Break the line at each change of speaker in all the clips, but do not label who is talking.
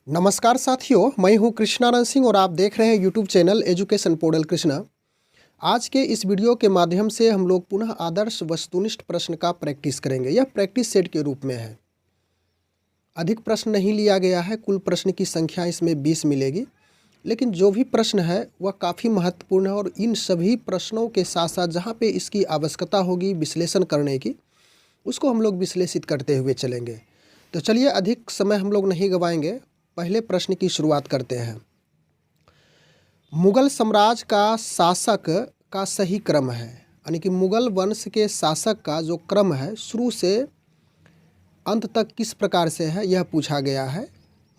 नमस्कार साथियों, मैं हूं कृष्णानंद सिंह और आप देख रहे हैं YouTube channel education portal Krishna. आज के इस वीडियो के माध्यम से हम लोग पुनः आदर्श वस्तुनिष्ठ प्रश्न का प्रैक्टिस करेंगे। यह प्रैक्टिस सेट के रूप में है। अधिक प्रश्न नहीं लिया गया है। कुल प्रश्न की संख्या इसमें 20 मिलेगी, लेकिन जो भी प्रश्न है वह काफ़ी महत्वपूर्ण है और इन सभी प्रश्नों के साथ साथ जहाँ पे इसकी आवश्यकता होगी विश्लेषण करने की, उसको हम लोग विश्लेषित करते हुए चलेंगे। तो चलिए, अधिक समय हम लोग नहीं गंवाएंगे, पहले प्रश्न की शुरुआत करते हैं। मुगल साम्राज्य का शासक का सही क्रम है, यानी कि मुगल वंश के शासक का जो क्रम है शुरू से अंत तक किस प्रकार से है, यह पूछा गया है।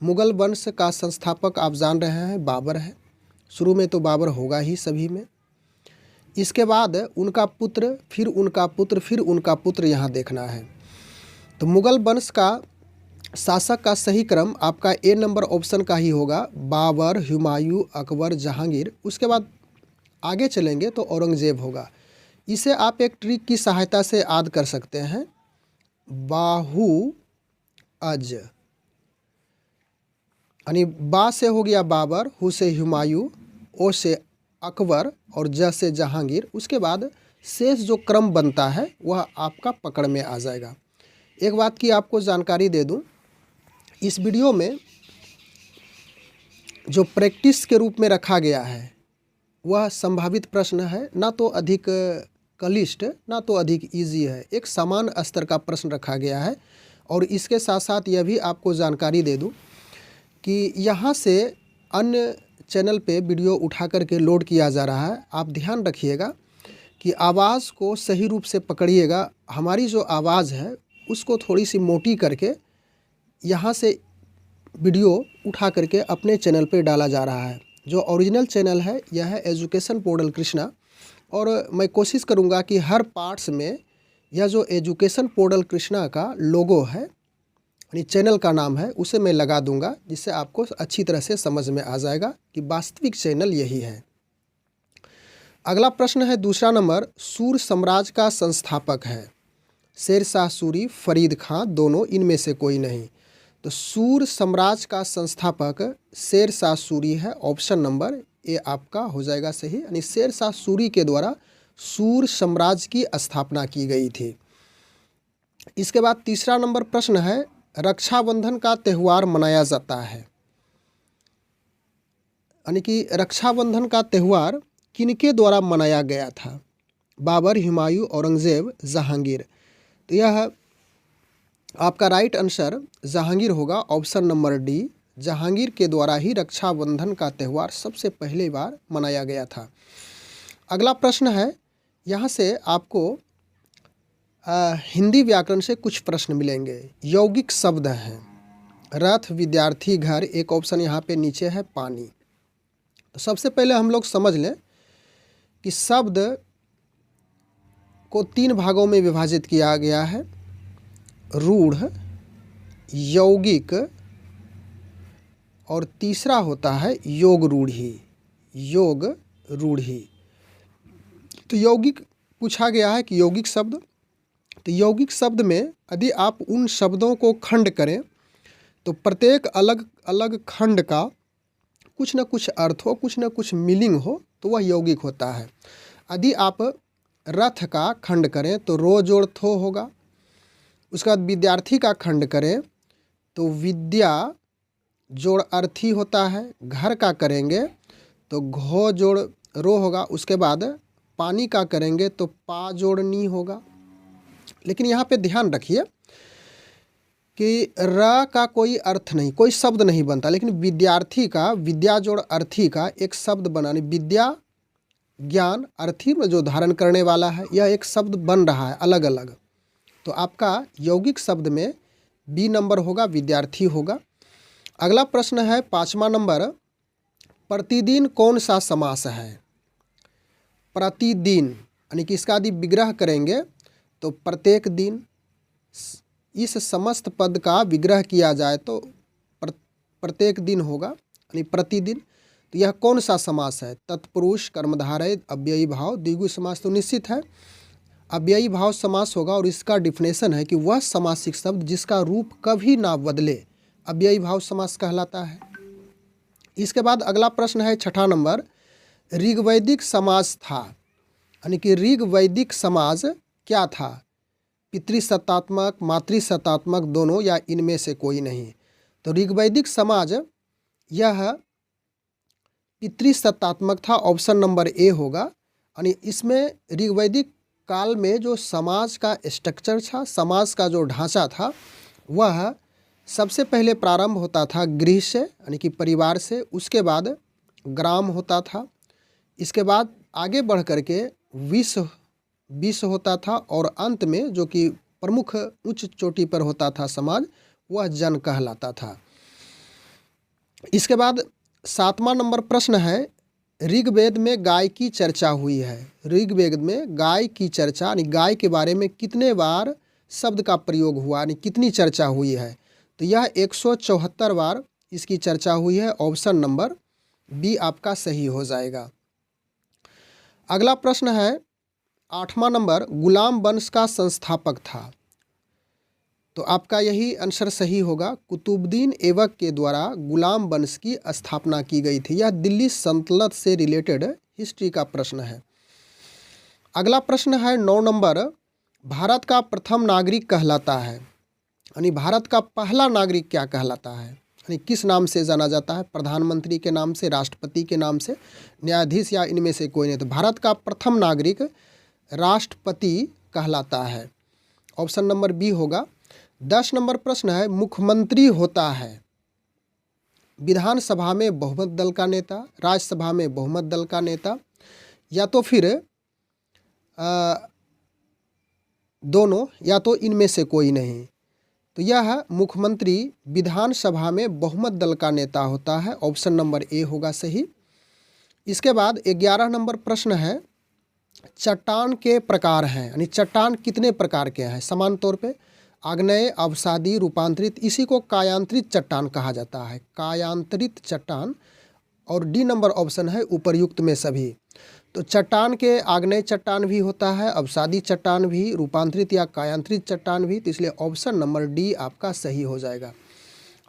मुगल वंश का संस्थापक आप जान रहे हैं बाबर है। शुरू में तो बाबर होगा ही सभी में। इसके बाद उनका पुत्र, फिर उनका पुत्र, फिर उनका पुत्र यहाँ देखना है। तो मुगल वंश का शासक का सही क्रम आपका ए नंबर ऑप्शन का ही होगा, बाबर, हुमायूं, अकबर, जहांगीर। उसके बाद आगे चलेंगे तो औरंगजेब होगा। इसे आप एक ट्रिक की सहायता से याद कर सकते हैं। बाहु अज, यानी बा से हो गया बाबर, हु से हुमायूं, ओ से अकबर और ज से जहांगीर। उसके बाद शेष जो क्रम बनता है वह आपका पकड़ में आ जाएगा। एक बात की आपको जानकारी दे दूं, इस वीडियो में जो प्रैक्टिस के रूप में रखा गया है वह संभावित प्रश्न है, ना तो अधिक क्लिष्ट ना तो अधिक इजी है। एक समान स्तर का प्रश्न रखा गया है। और इसके साथ साथ यह भी आपको जानकारी दे दूं कि यहाँ से अन्य चैनल पे वीडियो उठा करके लोड किया जा रहा है। आप ध्यान रखिएगा कि आवाज़ को सही रूप से पकड़िएगा। हमारी जो आवाज़ है उसको थोड़ी सी मोटी करके यहाँ से वीडियो उठा करके अपने चैनल पे डाला जा रहा है। जो ओरिजिनल चैनल है यह है एजुकेशन पोर्टल कृष्णा, और मैं कोशिश करूँगा कि हर पार्ट्स में यह जो एजुकेशन पोर्टल कृष्णा का लोगो है, यानी चैनल का नाम है, उसे मैं लगा दूंगा, जिससे आपको अच्छी तरह से समझ में आ जाएगा कि वास्तविक चैनल यही है। अगला प्रश्न है दूसरा नंबर, सूर साम्राज्य का संस्थापक है शेरशाह सूरी, फरीद खां, दोनों, इनमें से कोई नहीं। तो सूर साम्राज्य का संस्थापक शेरशाह सूरी है। ऑप्शन नंबर ए आपका हो जाएगा सही, यानी शेरशाह सूरी के द्वारा सूर साम्राज्य की स्थापना की गई थी। इसके बाद तीसरा नंबर प्रश्न है, रक्षाबंधन का त्यौहार मनाया जाता है, यानी कि रक्षाबंधन का त्यौहार किनके द्वारा मनाया गया था? बाबर, हुमायूं, औरंगजेब, जहांगीर। तो यह आपका राइट आंसर जहांगीर होगा। ऑप्शन नंबर डी, जहांगीर के द्वारा ही रक्षाबंधन का त्यौहार सबसे पहली बार मनाया गया था। अगला प्रश्न है, यहाँ से आपको हिंदी व्याकरण से कुछ प्रश्न मिलेंगे। यौगिक शब्द हैं, रथ, विद्यार्थी, घर, एक ऑप्शन यहाँ पे नीचे है पानी। तो सबसे पहले हम लोग समझ लें कि शब्द को 3 भागों में विभाजित किया गया है, रूढ़, यौगिक और तीसरा होता है योग रूढ़ी। योग रूढ़ी। तो यौगिक पूछा गया है कि यौगिक शब्द, तो यौगिक शब्द में यदि आप उन शब्दों को खंड करें तो प्रत्येक अलग अलग खंड का कुछ न कुछ अर्थ हो, कुछ न कुछ मीनिंग हो, तो वह यौगिक होता है। यदि आप रथ का खंड करें तो रो जोड़ थो होगा। उसके बाद विद्यार्थी का खंड करें तो विद्या जोड़ अर्थी होता है। घर का करेंगे तो घो जोड़ रो होगा। उसके बाद पानी का करेंगे तो पा जोड़ नी होगा। लेकिन यहाँ पे ध्यान रखिए कि र का कोई अर्थ नहीं, कोई शब्द नहीं बनता, लेकिन विद्यार्थी का विद्या जोड़ अर्थी का एक शब्द बनाने, विद्या ज्ञान अर्थी में जो धारण करने वाला है, यह एक शब्द बन रहा है अलग अलग। तो आपका यौगिक शब्द में बी नंबर होगा, विद्यार्थी होगा। अगला प्रश्न है 5वां नंबर, प्रतिदिन कौन सा समास है? प्रतिदिन, यानी कि इसका यदि विग्रह करेंगे तो प्रत्येक दिन। इस समस्त पद का विग्रह किया जाए तो प्रत्येक दिन होगा, यानी प्रतिदिन। तो यह कौन सा समास है? तत्पुरुष, कर्मधारय, अव्ययी भाव, द्विगु समास तो निश्चित है अव्ययी भाव समास होगा। और इसका डिफिनेशन है कि वह समासिक शब्द जिसका रूप कभी ना बदले, अव्ययी भाव समास कहलाता है। इसके बाद अगला प्रश्न है 6ठा नंबर, ऋग्वैदिक समाज था, यानी कि ऋग्वैदिक समाज क्या था? पितृसत्तात्मक, मातृसत्तात्मक, दोनों, या इनमें से कोई नहीं? तो ऋग्वैदिक समाज यह पितृसत्तात्मक था, ऑप्शन नंबर ए होगा। यानी इसमें ऋग्वैदिक काल में जो समाज का स्ट्रक्चर था, समाज का जो ढांचा था, वह सबसे पहले प्रारंभ होता था गृह से, यानी कि परिवार से, उसके बाद ग्राम होता था, इसके बाद आगे बढ़ करके विश्व होता था, और अंत में जो कि प्रमुख उच्च चोटी पर होता था समाज, वह जन कहलाता था। इसके बाद 7वां नंबर प्रश्न है, ऋग्वेद में गाय की चर्चा हुई है। ऋग्वेद में गाय की चर्चा, यानी गाय के बारे में कितने बार शब्द का प्रयोग हुआ, यानी कितनी चर्चा हुई है? तो यह 174 बार इसकी चर्चा हुई है। ऑप्शन नंबर बी आपका सही हो जाएगा। अगला प्रश्न है 8वां नंबर, गुलाम वंश का संस्थापक था। तो आपका यही आंसर सही होगा। कुतुबुद्दीन ऐबक के द्वारा गुलाम वंश की स्थापना की गई थी। यह दिल्ली सल्तनत से रिलेटेड हिस्ट्री का प्रश्न है। अगला प्रश्न है 9 नंबर, भारत का प्रथम नागरिक कहलाता है, यानी भारत का पहला नागरिक क्या कहलाता है, यानी किस नाम से जाना जाता है? प्रधानमंत्री के नाम से, राष्ट्रपति के नाम से, न्यायाधीश, या इनमें से कोई नहीं? तो भारत का प्रथम नागरिक राष्ट्रपति कहलाता है। ऑप्शन नंबर बी होगा। 10 नंबर प्रश्न है, मुख्यमंत्री होता है विधानसभा में बहुमत दल का नेता, राज्यसभा में बहुमत दल का नेता, या तो फिर दोनों, या तो इनमें से कोई नहीं? तो यह मुख्यमंत्री विधानसभा में बहुमत दल का नेता होता है। ऑप्शन नंबर ए होगा सही। इसके बाद 11 नंबर प्रश्न है, चट्टान के प्रकार हैं, यानी चट्टान कितने प्रकार के हैं? समान तौर पे आग्नेय, अवसादी, रूपांतरित, इसी को कायांतरित चट्टान कहा जाता है, कायांतरित चट्टान। और डी नंबर ऑप्शन है उपर्युक्त में सभी। तो चट्टान के आग्नेय चट्टान भी होता है, अवसादी चट्टान भी, रूपांतरित या कायांतरित चट्टान भी, तो इसलिए ऑप्शन नंबर डी आपका सही हो जाएगा।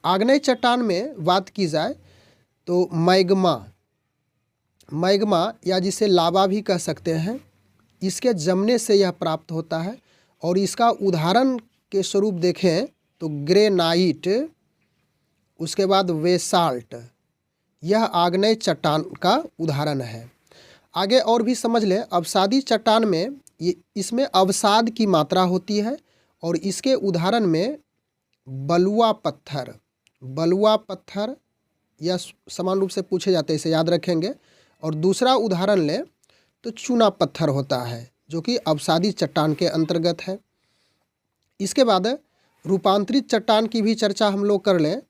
आग्नेय चट्टान में बात की जाए तो मैग्मा या जिसे लावा भी कह सकते हैं, इसके जमने से यह प्राप्त होता है। और इसका उदाहरण के स्वरूप देखें तो ग्रेनाइट, उसके बाद वेसाल्ट, यह आग्नेय चट्टान का उदाहरण है। आगे और भी समझ लें, अवसादी चट्टान में इसमें अवसाद की मात्रा होती है, और इसके उदाहरण में बलुआ पत्थर यह समान रूप से पूछे जाते हैं, इसे याद रखेंगे। और दूसरा उदाहरण लें तो चूना पत्थर होता है, जो कि अवसादी चट्टान के अंतर्गत है। इसके बाद रूपांतरित चट्टान की भी चर्चा हम लोग कर लें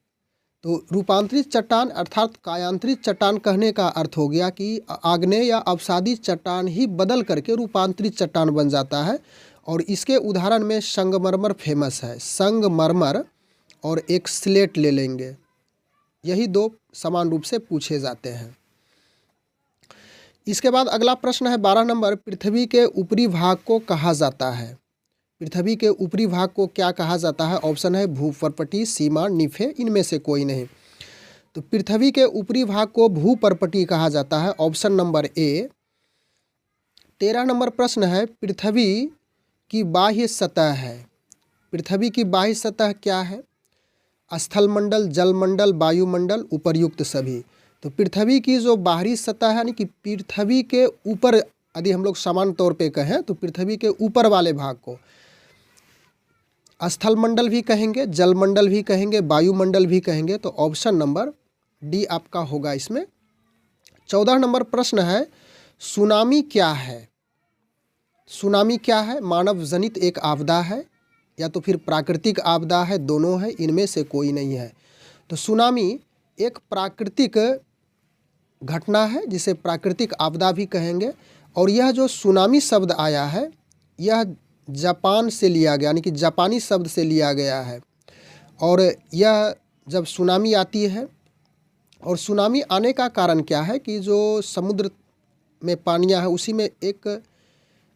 तो रूपांतरित चट्टान अर्थात कायांतरित चट्टान कहने का अर्थ हो गया कि आग्नेय या अवसादी चट्टान ही बदल करके रूपांतरित चट्टान बन जाता है। और इसके उदाहरण में संगमरमर फेमस है, संगमरमर और एक स्लेट ले लेंगे, यही दो समान रूप से पूछे जाते हैं। इसके बाद अगला प्रश्न है 12 नंबर, पृथ्वी के ऊपरी भाग को कहा जाता है। पृथ्वी के ऊपरी भाग को क्या कहा जाता है? ऑप्शन है भूपर्पटी, सीमा, निफे, इनमें से कोई नहीं। तो पृथ्वी के ऊपरी भाग को भूपर्पटी कहा जाता है। Option number A. 13 नंबर प्रश्न है, पृथ्वी की बाह्य सतह है। पृथ्वी की बाह्य सतह क्या है? स्थलमंडल, जलमंडल, वायुमंडल, उपर्युक्त सभी। तो पृथ्वी की जो बाहरी सतह है, यानी कि पृथ्वी के ऊपर, यदि हम लोग समान तौर पे कहें तो पृथ्वी के ऊपर वाले भाग को स्थलमंडल भी कहेंगे, जलमंडल भी कहेंगे, वायुमंडल भी कहेंगे। तो ऑप्शन नंबर डी आपका होगा इसमें। 14 नंबर प्रश्न है, सुनामी क्या है? सुनामी क्या है? मानव जनित एक आपदा है या तो फिर प्राकृतिक आपदा है, दोनों है, इनमें से कोई नहीं है। तो सुनामी एक प्राकृतिक घटना है जिसे प्राकृतिक आपदा भी कहेंगे। और यह जो सुनामी शब्द आया है यह जापान से लिया गया, यानी कि जापानी शब्द से लिया गया है। और यह जब सुनामी आती है, और सुनामी आने का कारण क्या है कि जो समुद्र में पानियाँ है उसी में एक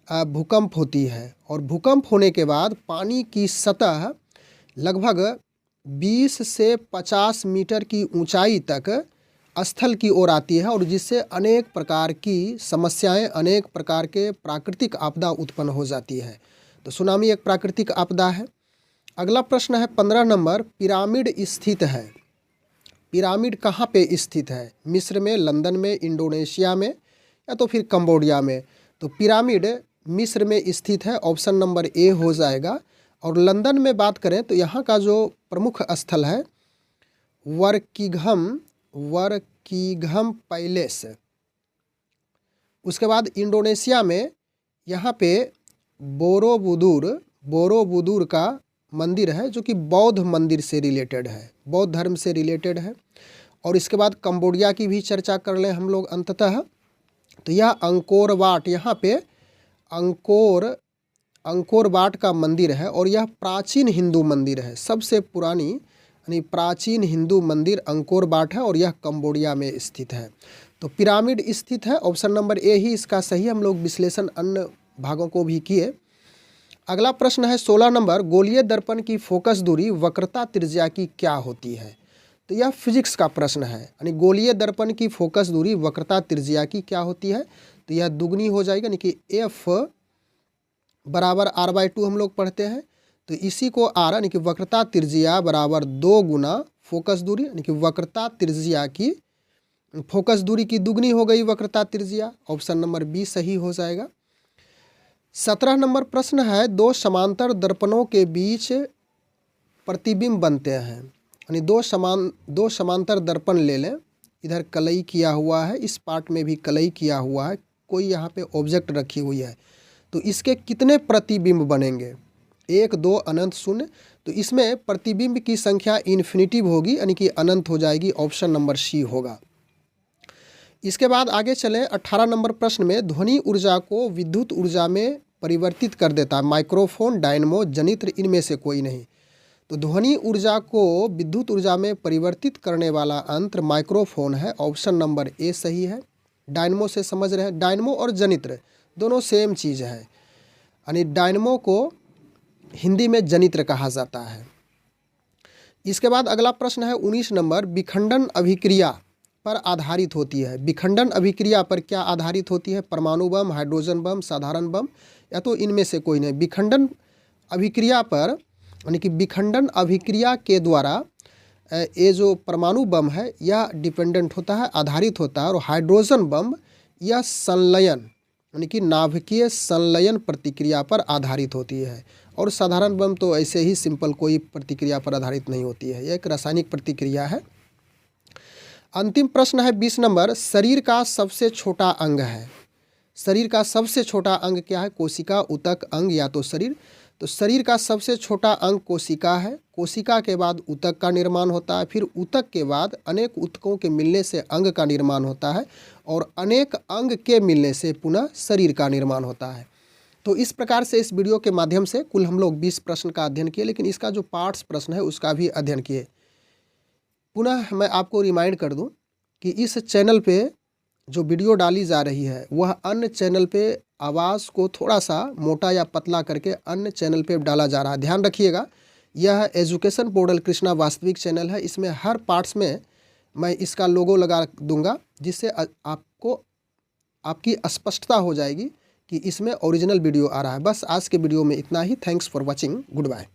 भूकंप होती है, और भूकंप होने के बाद पानी की सतह लगभग 20 से 50 मीटर की ऊंचाई तक स्थल की ओर आती है और जिससे अनेक प्रकार की समस्याएं, अनेक प्रकार के प्राकृतिक आपदा उत्पन्न हो जाती है। तो सुनामी एक प्राकृतिक आपदा है। अगला प्रश्न है 15 नंबर, पिरामिड स्थित है। पिरामिड कहाँ पे स्थित है? मिस्र में, लंदन में, इंडोनेशिया में या तो फिर कंबोडिया में? तो पिरामिड मिस्र में स्थित है, ऑप्शन नंबर ए हो जाएगा। और लंदन में बात करें तो यहाँ का जो प्रमुख स्थल है वर्किंघम पैलेस। उसके बाद इंडोनेशिया में यहाँ पे बोरोबुदुर का मंदिर है जो कि बौद्ध मंदिर से रिलेटेड है, बौद्ध धर्म से रिलेटेड है। और इसके बाद कंबोडिया की भी चर्चा कर लें हम लोग अंततः, तो यह अंकोर वाट, यहाँ पे अंकोर वाट का मंदिर है और यह प्राचीन हिंदू मंदिर है। सबसे पुरानी यानी प्राचीन हिंदू मंदिर अंकोर वाट है और यह कंबोडिया में स्थित है। तो पिरामिड स्थित है, ऑप्शन नंबर ए ही इसका सही। हम लोग विश्लेषण अन्य भागों को भी किए। अगला प्रश्न है 16 नंबर, गोलीय दर्पण की फोकस दूरी वक्रता त्रिज्या की क्या होती है? तो यह फिजिक्स का प्रश्न है, यानी गोलीय दर्पण की फोकस दूरी वक्रता त्रिज्या की क्या होती है? तो यह दुगनी हो जाएगी, यानी कि एफ बराबर r/2 हम लोग पढ़ते हैं। तो इसी को r यानी कि वक्रता त्रिज्या बराबर 2 गुना फोकस दूरी, यानी कि वक्रता त्रिज्या की फोकस दूरी की दुगनी हो गई वक्रता त्रिज्या। ऑप्शन नंबर बी सही हो जाएगा। 17 नंबर प्रश्न है, दो समांतर दर्पणों के बीच प्रतिबिंब बनते हैं, यानी दो समांतर दर्पण ले लें। इधर कलई किया हुआ है, इस पार्ट में भी कलई किया हुआ है, कोई यहाँ पे ऑब्जेक्ट रखी हुई है। तो इसके कितने प्रतिबिंब बनेंगे? 1, 2, अनंत, 0। तो इसमें प्रतिबिंब की संख्या इन्फिनिटिव होगी, यानी कि अनंत हो जाएगी। ऑप्शन नंबर सी होगा। इसके बाद आगे चलें 18 नंबर प्रश्न में, ध्वनि ऊर्जा को विद्युत ऊर्जा में परिवर्तित कर देता है माइक्रोफोन, डायनमो, जनित्र, इनमें से कोई नहीं। तो ध्वनि ऊर्जा को विद्युत ऊर्जा में परिवर्तित करने वाला यंत्र माइक्रोफोन है, ऑप्शन नंबर ए सही है। डायनमो से समझ रहे हैं, डायनमो और जनित्र दोनों सेम चीज़ है, यानी डायनमो को हिंदी में जनित्र कहा जाता है। इसके बाद अगला प्रश्न है 19 नंबर, विखंडन अभिक्रिया पर आधारित होती है। विखंडन अभिक्रिया पर क्या आधारित होती है? परमाणु बम, हाइड्रोजन बम, साधारण बम या तो इनमें से कोई नहीं। विखंडन अभिक्रिया पर, यानी कि विखंडन अभिक्रिया के द्वारा ये जो परमाणु बम है यह डिपेंडेंट होता है, आधारित होता है। और हाइड्रोजन बम यह संलयन, यानी कि नाभिकीय संलयन प्रतिक्रिया पर आधारित होती है। और साधारण बम तो ऐसे ही सिंपल कोई प्रतिक्रिया पर आधारित नहीं होती है, यह एक रासायनिक प्रतिक्रिया है। अंतिम प्रश्न है 20 नंबर, शरीर का सबसे छोटा अंग है। शरीर का सबसे छोटा अंग क्या है? कोशिका, ऊतक, अंग या तो शरीर। तो शरीर का सबसे छोटा अंग कोशिका है। कोशिका के बाद ऊतक का निर्माण होता है, फिर ऊतक के बाद अनेक ऊतकों के मिलने से अंग का निर्माण होता है और अनेक अंग के मिलने से पुनः शरीर का निर्माण होता है। तो इस प्रकार से इस वीडियो के माध्यम से कुल हम लोग 20 प्रश्न का अध्ययन किए, लेकिन इसका जो पार्ट्स प्रश्न है उसका भी अध्ययन किए। पुनः मैं आपको रिमाइंड कर दूं कि इस चैनल पे जो वीडियो डाली जा रही है वह अन्य चैनल पे आवाज़ को थोड़ा सा मोटा या पतला करके अन्य चैनल पे डाला जा रहा है। ध्यान रखिएगा, यह एजुकेशन पोर्टल कृष्णा वास्तविक चैनल है। इसमें हर पार्ट्स में मैं इसका लोगो लगा दूंगा, जिससे आपको आपकी स्पष्टता हो जाएगी कि इसमें ओरिजिनल वीडियो आ रहा है। बस आज के वीडियो में इतना ही। Thanks for watching, good bye.